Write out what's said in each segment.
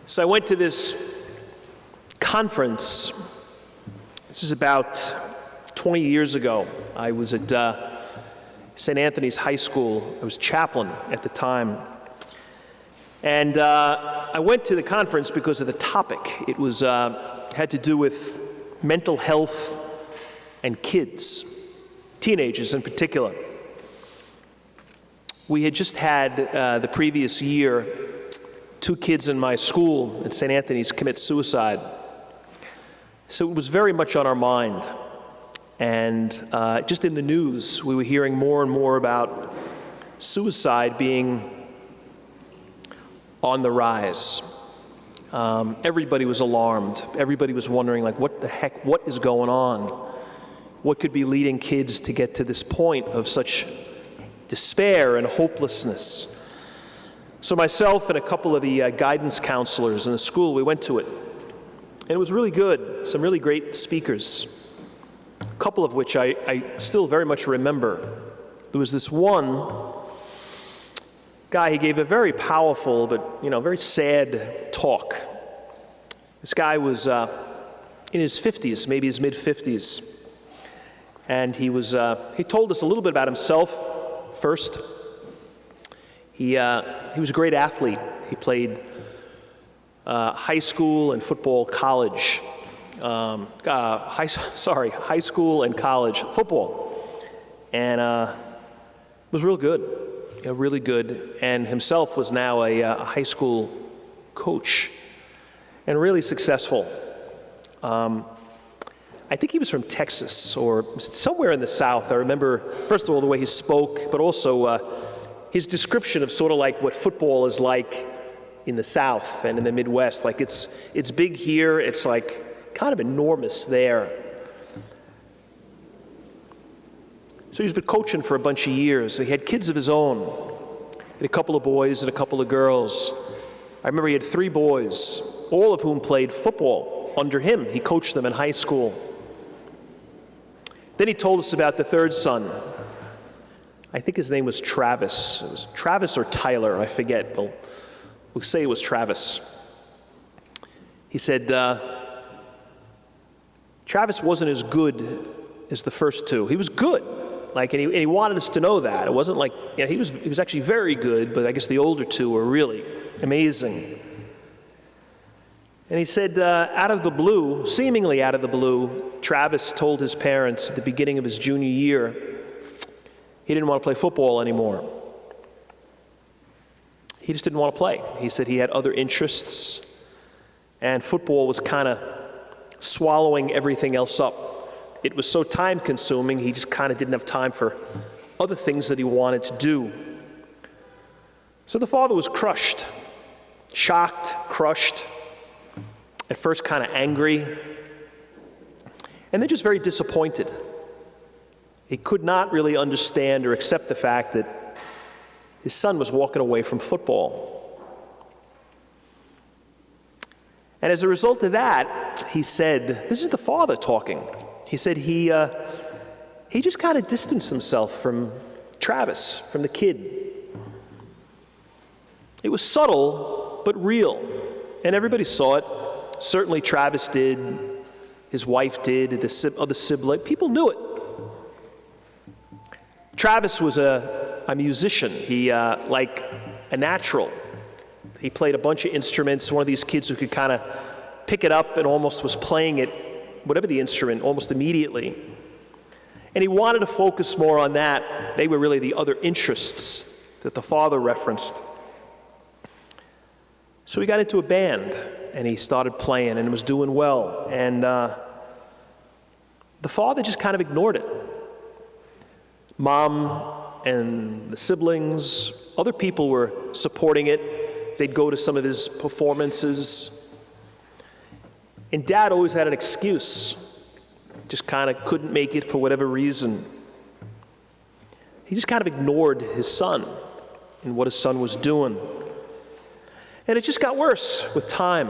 So I went to this conference. This is about 20 years ago. I was at St. Anthony's High School. I was chaplain at the time. And I went to the conference because of the topic. It was had to do with mental health and kids, teenagers in particular. We had just had the previous year 2 kids in my school at St. Anthony's commit suicide. So it was very much on our mind. And just in the news, we were hearing more and more about suicide being on the rise. Everybody was alarmed. Everybody was wondering, like, what the heck, what is going on? What could be leading kids to get to this point of such despair and hopelessness? So myself and a couple of the guidance counselors in the school, we went to it. And it was really good, some really great speakers, a couple of which I still very much remember. There was this one guy, he gave a very powerful but, very sad talk. This guy was in his 50s, maybe his mid-50s. And he told us a little bit about himself first. He was a great athlete. He played high school and football, college. High school and college football. And was real good, really good. And himself was now a high school coach and really successful. I think he was from Texas or somewhere in the South. I remember, first of all, the way he spoke, but also his description of sort of like what football is like in the South and in the Midwest. Like it's big here, it's like kind of enormous there. So he's been coaching for a bunch of years. He had kids of his own. He had a couple of boys and a couple of girls. I remember he had 3 boys, all of whom played football under him. He coached them in high school. Then he told us about the 3rd son. I think his name was Travis. It was Travis or Tyler, I forget. We'll say it was Travis. He said, Travis wasn't as good as the first 2. He was good, and he wanted us to know that. It wasn't like, he was actually very good, but I guess the older 2 were really amazing. And he said, out of the blue, seemingly out of the blue, Travis told his parents at the beginning of his junior year he didn't want to play football anymore. He just didn't want to play. He said he had other interests, and football was kind of swallowing everything else up. It was so time-consuming, he just kind of didn't have time for other things that he wanted to do. So the father was crushed, shocked, crushed, at first kind of angry, and then just very disappointed. He could not really understand or accept the fact that his son was walking away from football. And as a result of that, he said, this is the father talking, he said he just kind of distanced himself from Travis, from the kid. It was subtle, but real, and everybody saw it. Certainly Travis did, his wife did, the other sibling, people knew it. Travis was a musician. He, like a natural. He played a bunch of instruments, one of these kids who could kind of pick it up and almost was playing it, whatever the instrument, almost immediately. And he wanted to focus more on that. They were really the other interests that the father referenced. So he got into a band, and he started playing, and was doing well. And the father just kind of ignored it. Mom and the siblings, other people were supporting it. They'd go to some of his performances. And Dad always had an excuse. Just kind of couldn't make it for whatever reason. He just kind of ignored his son and what his son was doing. And it just got worse with time.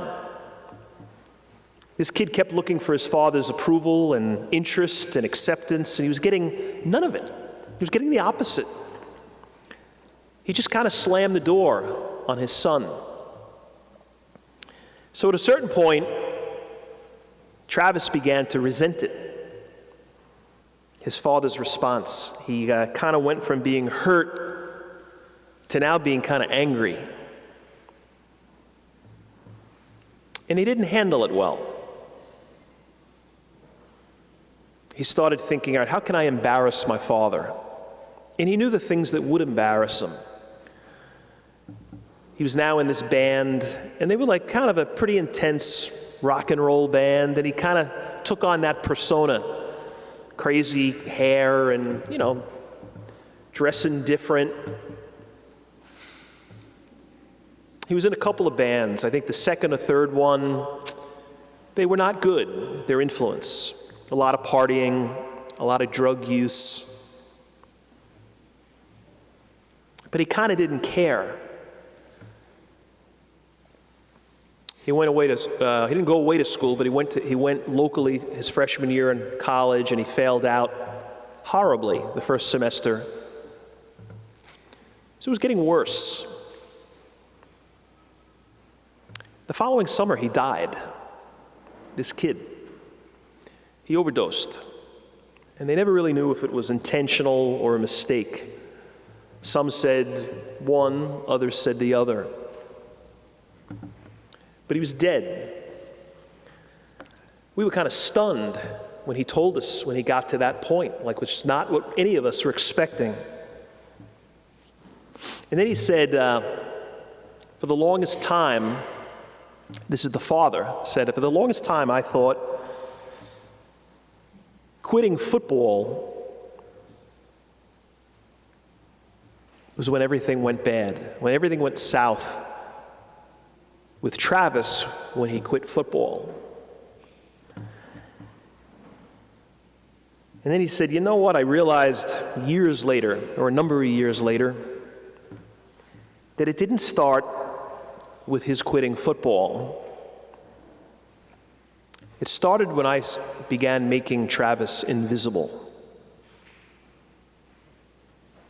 This kid kept looking for his father's approval and interest and acceptance, and he was getting none of it. He was getting the opposite. He just kind of slammed the door on his son. So at a certain point, Travis began to resent it. His father's response. He kind of went from being hurt to now being kind of angry. And he didn't handle it well. He started thinking, all right, how can I embarrass my father? And he knew the things that would embarrass him. He was now in this band, and they were like kind of a pretty intense rock and roll band, and he kind of took on that persona. Crazy hair and, dressing different. He was in a couple of bands. I think the second or third one, they were not good, their influence. A lot of partying, a lot of drug use. But he kind of didn't care. He went away to, he didn't go away to school, but he went locally his freshman year in college, and he failed out horribly the first semester. So it was getting worse. The following summer, he died. This kid. He overdosed. And they never really knew if it was intentional or a mistake. Some said one, others said the other. But he was dead. We were kind of stunned when he told us when he got to that point, which is not what any of us were expecting. And then he said, for the longest time, this is the father, said, for the longest time I thought quitting football was when everything went bad, when everything went south with Travis when he quit football. And then he said, you know what, I realized years later, or a number of years later, that it didn't start with his quitting football. It started when I began making Travis invisible.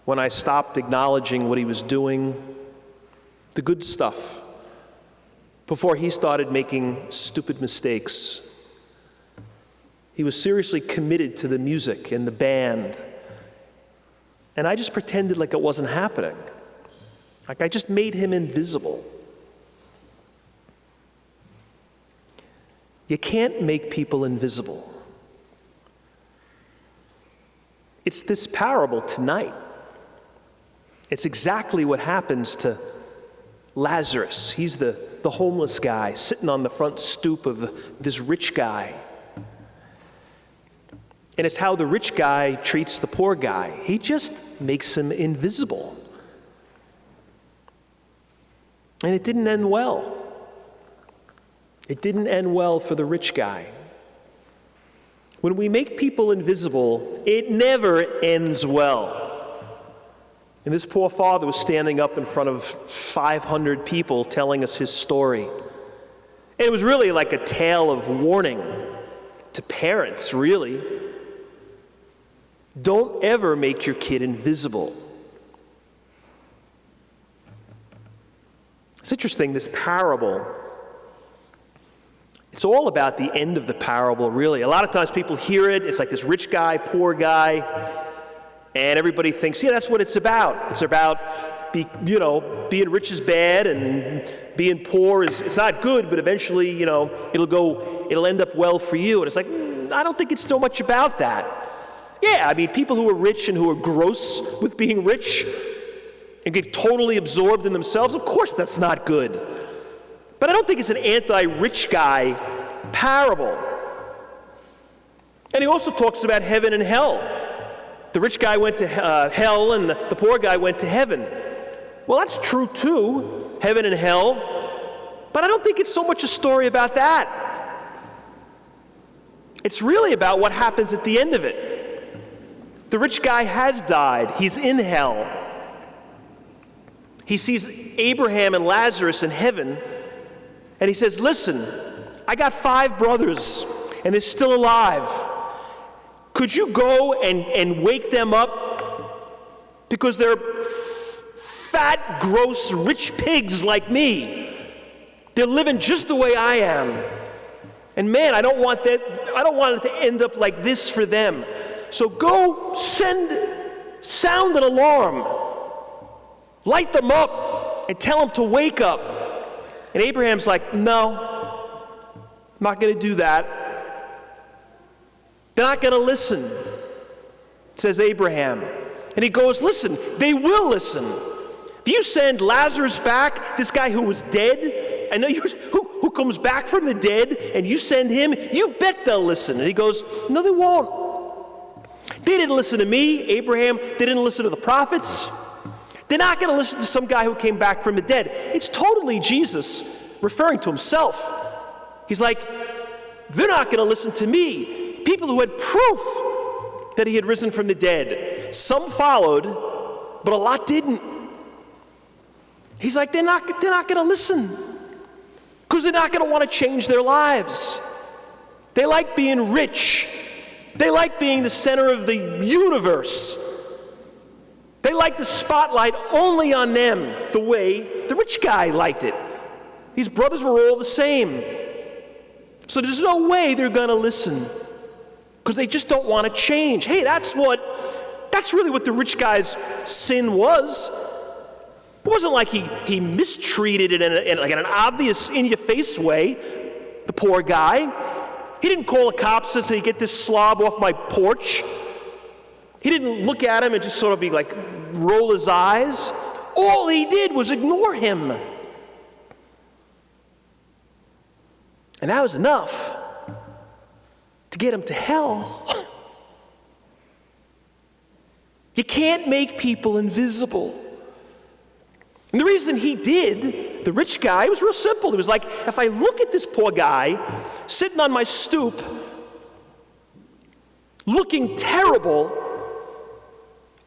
When I stopped acknowledging what he was doing, the good stuff, before he started making stupid mistakes. He was seriously committed to the music and the band. And I just pretended like it wasn't happening. Like I just made him invisible. You can't make people invisible. It's this parable tonight. It's exactly what happens to Lazarus. He's the homeless guy sitting on the front stoop of this rich guy. And it's how the rich guy treats the poor guy. He just makes him invisible. And it didn't end well. It didn't end well for the rich guy. When we make people invisible, it never ends well. And this poor father was standing up in front of 500 people telling us his story. And it was really like a tale of warning to parents, really. Don't ever make your kid invisible. It's interesting, this parable, it's all about the end of the parable, really. A lot of times people hear it, it's like this rich guy, poor guy, and everybody thinks, yeah, that's what it's about. It's about, being rich is bad and being poor is, it's not good, but eventually, it'll end up well for you. And it's like, I don't think it's so much about that. Yeah, I mean, people who are rich and who are gross with being rich and get totally absorbed in themselves, of course that's not good. But I don't think it's an anti-rich guy parable. And he also talks about heaven and hell. The rich guy went to hell and the poor guy went to heaven. Well, that's true too, heaven and hell. But I don't think it's so much a story about that. It's really about what happens at the end of it. The rich guy has died. He's in hell. He sees Abraham and Lazarus in heaven, and he says, listen, I got 5 brothers, and they're still alive. Could you go and wake them up? Because they're fat, gross, rich pigs like me. They're living just the way I am. And man, I don't want it to end up like this for them. So go sound an alarm. Light them up and tell them to wake up. And Abraham's like, no, I'm not going to do that. They're not going to listen, says Abraham. And he goes, listen, they will listen. If you send Lazarus back, this guy who was dead, I know who comes back from the dead, and you send him, you bet they'll listen. And he goes, no, they won't. They didn't listen to me, Abraham. They didn't listen to the prophets. They're not going to listen to some guy who came back from the dead. It's totally Jesus referring to himself. He's like, they're not going to listen to me. People who had proof that he had risen from the dead. Some followed, but a lot didn't. He's like, they're not going to listen because they're not going to want to change their lives. They like being rich. They like being the center of the universe. They like the spotlight only on them the way the rich guy liked it. These brothers were all the same. So there's no way they're going to listen because they just don't want to change. Hey, that's really what the rich guy's sin was. It wasn't like he mistreated it in an obvious, in-your-face way, the poor guy. He didn't call the cops and say, get this slob off my porch. He didn't look at him and just sort of be like, roll his eyes. All he did was ignore him. And that was enough to get him to hell. You can't make people invisible. And the reason he did, the rich guy, it was real simple. It was like, if I look at this poor guy sitting on my stoop, looking terrible,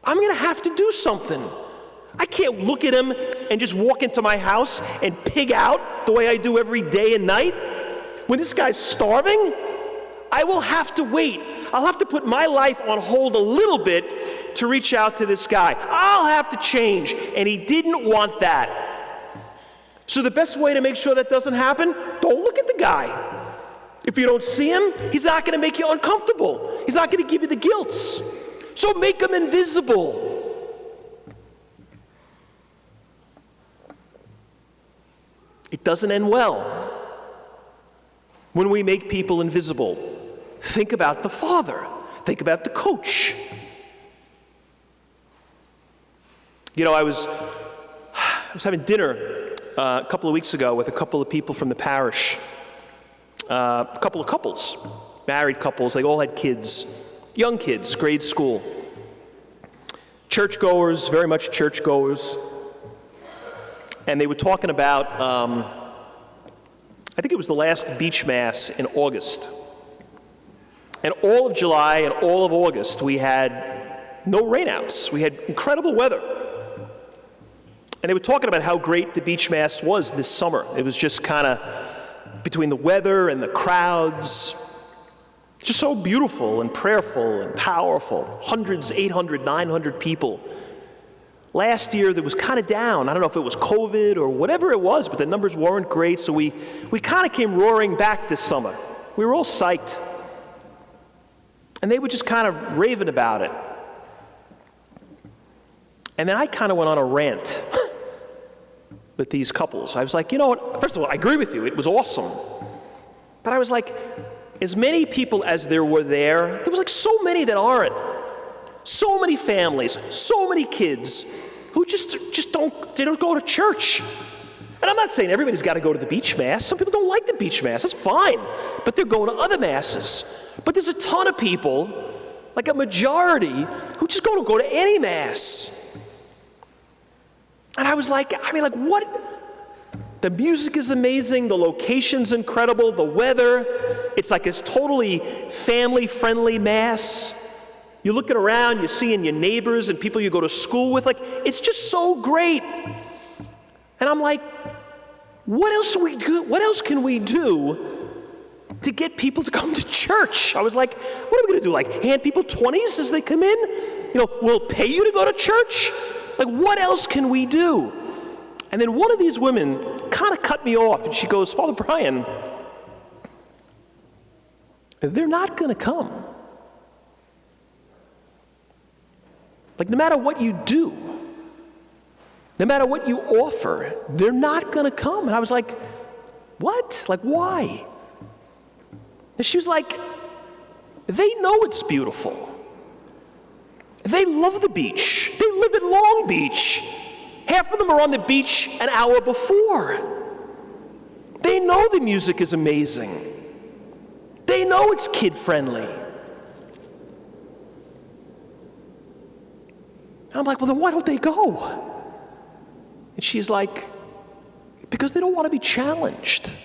I'm going to have to do something. I can't look at him and just walk into my house and pig out the way I do every day and night. When this guy's starving, I will have to wait. I'll have to put my life on hold a little bit to reach out to this guy. I'll have to change. And he didn't want that. So the best way to make sure that doesn't happen, don't look at the guy. If you don't see him, he's not going to make you uncomfortable. He's not going to give you the guilt. So make him invisible. It doesn't end well when we make people invisible. Think about the father. Think about the coach. You know, I was having dinner a couple of weeks ago with a couple of people from the parish. A couple of couples, married couples. They all had kids, young kids, grade school. Churchgoers, very much churchgoers. And they were talking about, I think it was the last beach mass in August. And all of July and all of August, we had no rainouts. We had incredible weather. And they were talking about how great the beach mass was this summer. It was just kind of between the weather and the crowds, just so beautiful and prayerful and powerful. Hundreds, 800, 900 people. Last year, that was kind of down. I don't know if it was COVID or whatever it was, but the numbers weren't great, so we kind of came roaring back this summer. We were all psyched. And they were just kind of raving about it. And then I kind of went on a rant with these couples. I was like, you know what? First of all, I agree with you. It was awesome. But I was like, as many people as there were there was like so many that aren't. So many families, so many kids who just don't go to church. And I'm not saying everybody's got to go to the beach mass. Some people don't like the beach mass. That's fine. But they're going to other masses. But there's a ton of people, like a majority, who just don't go to any mass. And I was like, what? The music is amazing. The location's incredible. The weather. It's like this totally family-friendly mass. You're looking around, you're seeing your neighbors and people you go to school with. Like, it's just so great. And I'm like, what else can we do to get people to come to church? I was like, what are we going to do? Like, hand people 20s as they come in? You know, we'll pay you to go to church? Like, what else can we do? And then one of these women kind of cut me off. And she goes, Father Brian, they're not going to come. Like, no matter what you do, no matter what you offer, they're not going to come. And I was like, what? Like, why? And she was like, they know it's beautiful. They love the beach. They live in Long Beach. Half of them are on the beach an hour before. They know the music is amazing. They know it's kid-friendly. And I'm like, well, then why don't they go? And she's like, because they don't want to be challenged.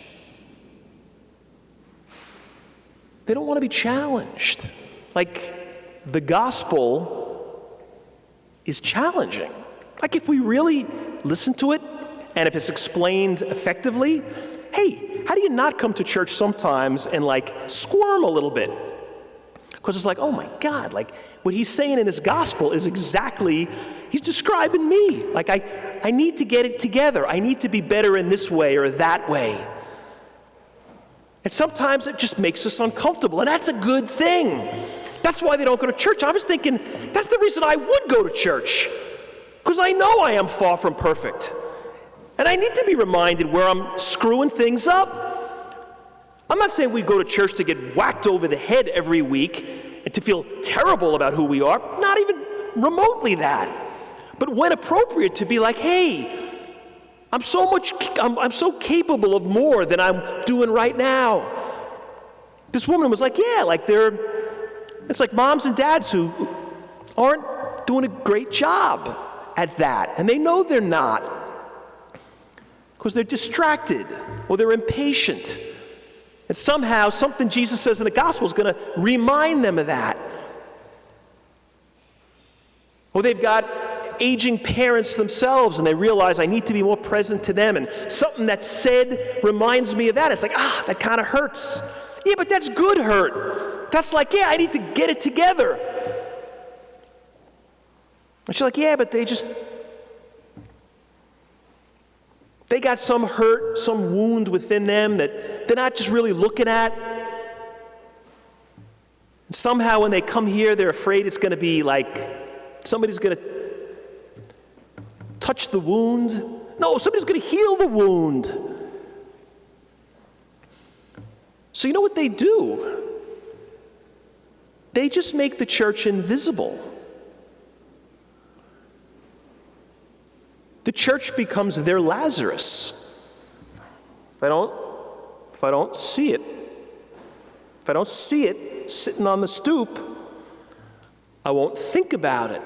They don't want to be challenged. Like, the gospel is challenging. Like, if we really listen to it, and if it's explained effectively, hey, how do you not come to church sometimes and like squirm a little bit? Because it's like, oh my God, like what he's saying in this gospel is exactly, he's describing me. Like I need to get it together. I need to be better in this way or that way. And sometimes it just makes us uncomfortable, and that's a good thing. That's why they don't go to church. I was thinking, that's the reason I would go to church, because I know I am far from perfect. And I need to be reminded where I'm screwing things up. I'm not saying we go to church to get whacked over the head every week and to feel terrible about who we are, not even remotely that. But when appropriate, to be like, hey, I'm so capable of more than I'm doing right now. This woman was like, yeah, like it's like moms and dads who aren't doing a great job at that, and they know they're not, because they're distracted or they're impatient. And somehow, something Jesus says in the gospel is going to remind them of that. Or they've got aging parents themselves, and they realize I need to be more present to them, and something that's said reminds me of that. It's like, that kind of hurts. Yeah, but that's good hurt. That's like, yeah, I need to get it together. And she's like, yeah, but they got some hurt, some wound within them that they're not just really looking at. And somehow when they come here, they're afraid it's going to be like somebody's going to touch the wound. No, somebody's going to heal the wound. So you know what they do? They just make the church invisible. The church becomes their Lazarus. If I don't see it sitting on the stoop, I won't think about it.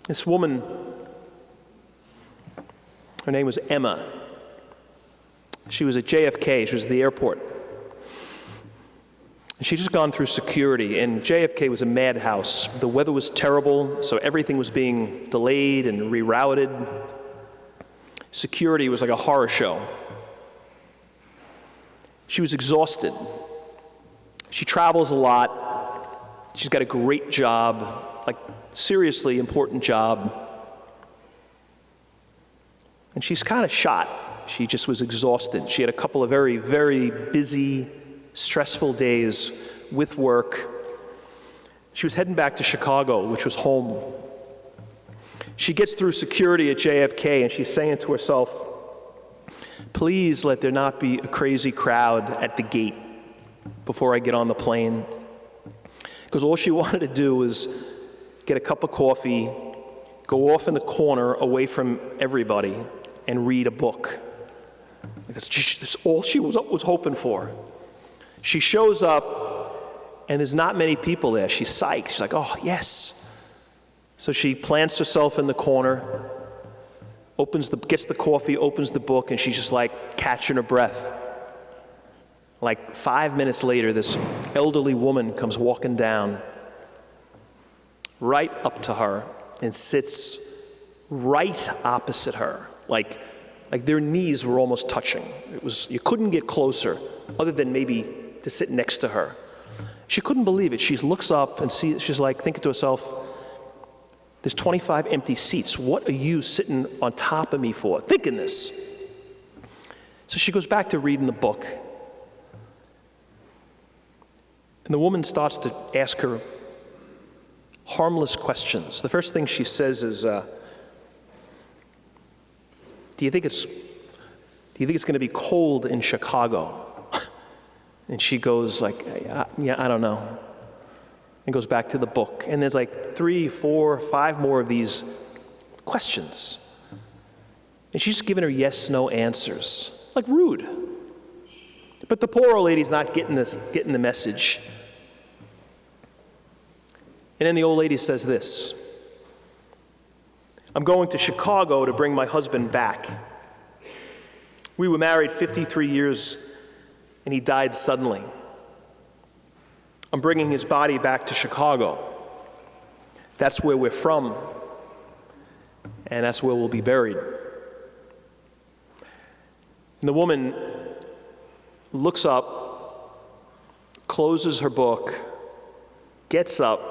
This woman, her name was Emma. She was at JFK. She was at the airport. She'd just gone through security, and JFK was a madhouse. The weather was terrible, so everything was being delayed and rerouted. Security was like a horror show. She was exhausted. She travels a lot. She's got a great job, like seriously important job. And she's kind of shot. She just was exhausted. She had a couple of very, very busy, stressful days with work. She was heading back to Chicago, which was home. She gets through security at JFK, and she's saying to herself, please let there not be a crazy crowd at the gate before I get on the plane. Because all she wanted to do was get a cup of coffee, go off in the corner away from everybody, and read a book. That's all she was hoping for. She shows up, and there's not many people there. She's psyched. She's like, oh, yes. So she plants herself in the corner, gets the coffee, opens the book, and she's just like catching her breath. Like 5 minutes later, this elderly woman comes walking down right up to her and sits right opposite her. Like their knees were almost touching. You couldn't get closer other than maybe to sit next to her. She couldn't believe it. She looks up and she's like thinking to herself, There's 25 empty seats. What are you sitting on top of me for? Thinking this. So she goes back to reading the book. And the woman starts to ask her harmless questions. The first thing she says is, do you think it's going to be cold in Chicago? And she goes like, yeah, I don't know. And goes back to the book. And there's like 3, 4, 5 more of these questions. And she's giving her yes, no answers. Like rude. But the poor old lady's not getting the message. And then the old lady says this: I'm going to Chicago to bring my husband back. We were married 53 years, and he died suddenly. I'm bringing his body back to Chicago. That's where we're from, and that's where we'll be buried. And the woman looks up, closes her book, gets up,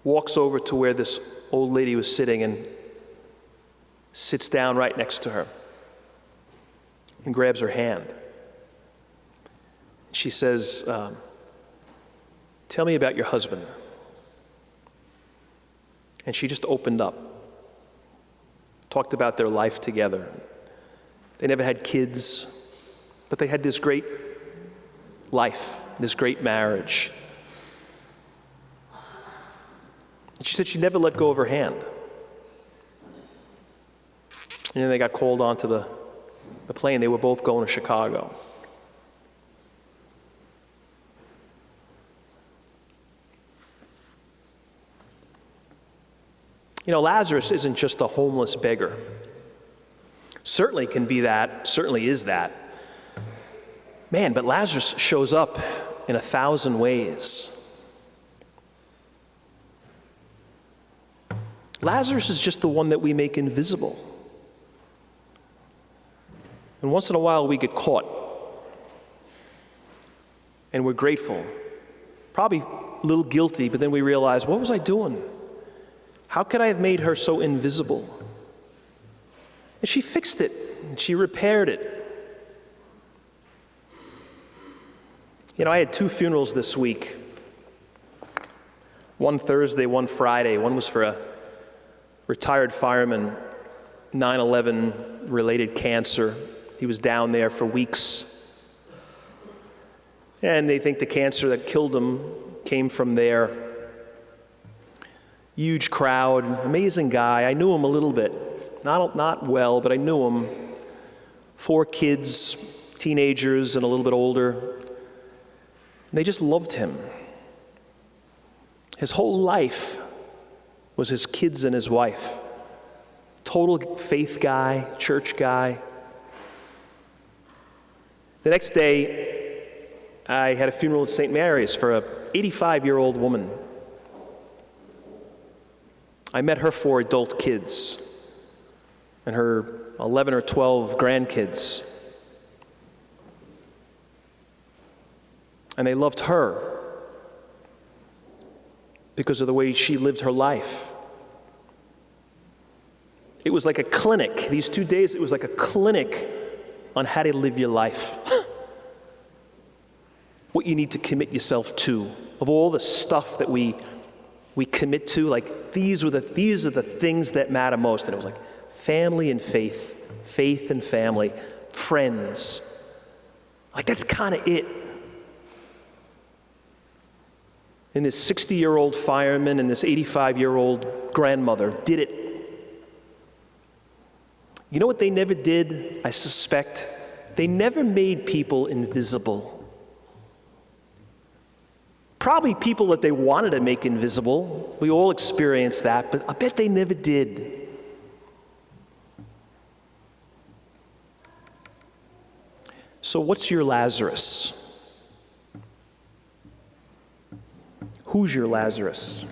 walks over to where this old lady was sitting and sits down right next to her and grabs her hand. She says, tell me about your husband. And she just opened up, talked about their life together. They never had kids, but they had this great life, this great marriage. And she said she never let go of her hand. And then they got called onto the plane. They were both going to Chicago. You know, Lazarus isn't just a homeless beggar. Certainly can be that, certainly is that. Man, but Lazarus shows up in 1,000 ways. Lazarus is just the one that we make invisible. And once in a while we get caught. And we're grateful. Probably a little guilty, but then we realize, what was I doing? How could I have made her so invisible? And she fixed it, and she repaired it. You know, I had 2 funerals this week. One Thursday, one Friday. One was for a retired fireman, 9/11 related cancer. He was down there for weeks. And they think the cancer that killed him came from there. Huge crowd, amazing guy. I knew him a little bit. Not well, but I knew him. 4 kids, teenagers and a little bit older. And they just loved him. His whole life was his kids and his wife. Total faith guy, church guy. The next day, I had a funeral at St. Mary's for a 85-year-old woman. I met her 4 adult kids and her 11 or 12 grandkids. And they loved her because of the way she lived her life. It was like a clinic. These 2 days, it was like a clinic on how to live your life. What you need to commit yourself to. Of all the stuff that we commit to, like these are the things that matter most. And it was like family and faith, faith and family, friends. Like that's kind of it. And this 60-year-old fireman and this 85-year-old grandmother did it. You know what they never did, I suspect? They never made people invisible. Probably people that they wanted to make invisible. We all experienced that, but I bet they never did. So what's your Lazarus? Who's your Lazarus?